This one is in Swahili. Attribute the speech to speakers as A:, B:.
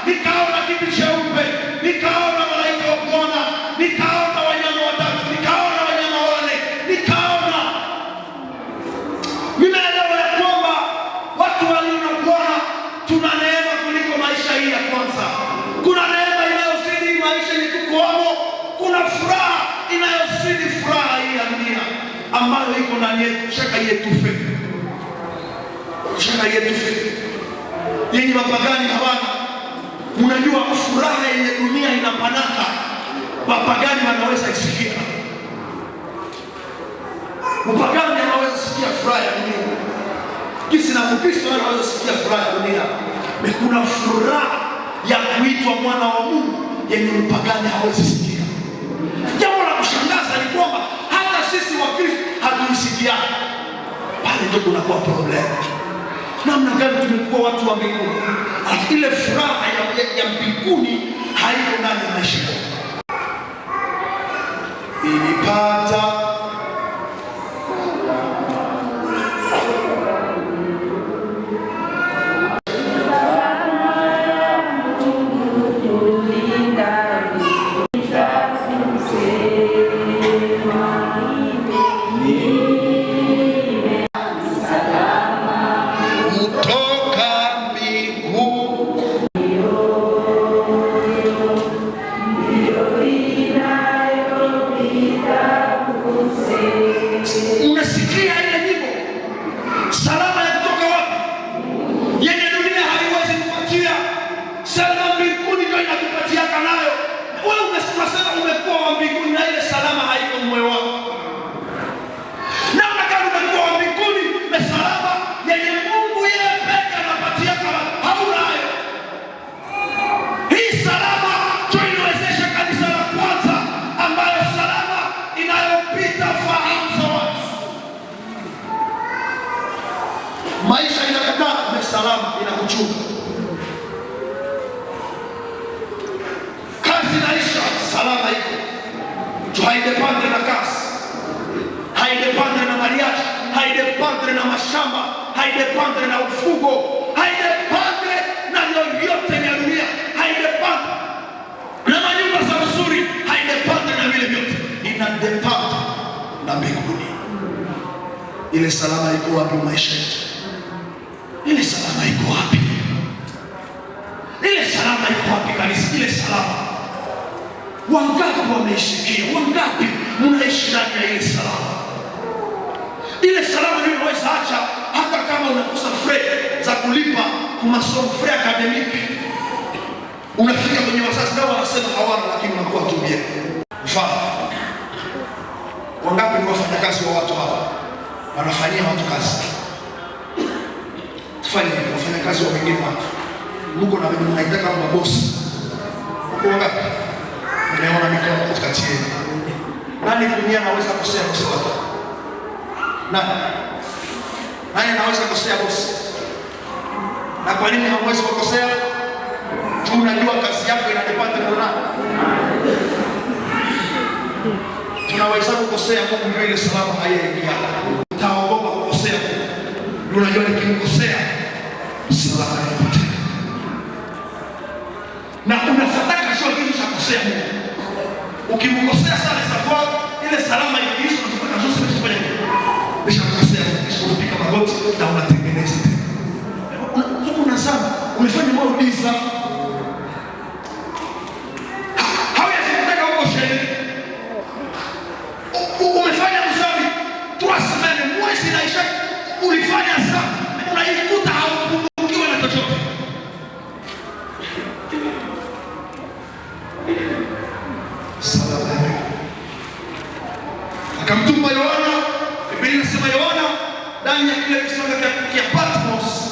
A: nikaona kiti cheupe, nikaona malaika wa Bwana, nikaona wanyama watatu, nikaona wanyama wane, nikaona. Nimeelewa ya kwamba watu walio na Bwana tuna neema kuliko maisha hii ya kwanza. Kuna neema inayozidi maisha yenye tukoamo, kuna furaha inayozidi furaha hii ya dunia ambayo iko ndani yetu. Shaka yetu yenye mapagani hawana. Unajua furaha yenye dunia inapanaka, mapagani wanaweza isikia. Mpagani anaweza sikia furaha ya dunia, kisi na Mkristo anaweza sikia furaha ya dunia. Kuna furaha ya kuitwa mwana wa Mungu yenye mpagani hawezi sikia. Jambo la kushangaza ni kwamba hata sisi wa Kristo hatuisikiani. Pale ndio kunakuwa problem. Namna gani tumekuwa watu wa mbinguni, ile furaha ya mbinguni haiko ndani ya maisha yetu. Ilipata maisha inakataa na salama inakuchunga. Kazi inaisha, salama iko. Haidependre na kazi, haidependre na mariage, haidependre na mashamba, haidependre na ufugo, haidependre na yoyote ya dunia, haidependre na manyumba za uzuri, haidependre na vile vyote. Inadependre na mbinguni. Ile salama iko wapi maisha yetu? Ile salama iko wapi? Ile salama iko wapi kanisa? Ile salama wangapi wameisikia? Wangapi mnaishi ndani ya ile salama? Ile salama ndio inaweza acha hata kama unakosa fare za kulipa kwa masomo, fare academic. Unafika kwenye wazazi nao wanasema hawana, lakini unakuwa tubie. Mfano, wangapi ni wafanyakazi wa watu hawa? Wanafanyia watu kazi. Tufanye wafanyakazi wa wengine watu. Mungu na wewe mnaitaka kama bosi. Uko wangapi? Nimeona mikono katikati yenu. Nani dunia anaweza kosea bosi wake? Nani anaweza kosea bosi? Na kwa nini hamwezi kukosea? Tunajua kazi yako inadepende na nani. Tunaweza kukosea Mungu ndio ile salama haiyaingia. Utaogopa kukosea. Unajua nikimkosea salama inapotea. Na unafataka sio kitu cha kukosea Mungu. Ukimkosea sana sababu ile salama ikiisha unataka zote kufanya nini? Umeshakosea, umeshapika magoti na unatengeneza. Unazama, umefanya moyo biza. Hawezi kutaka huko sherehe. Umefanya mzuri, 3 semaines, mwezi inaisha, ulifanya sana, unaikuta haupungukiwa na chochote. Salama. Akamtuma Yohana, Biblia inasema Yohana ndani ya kile kisanga cha Patmos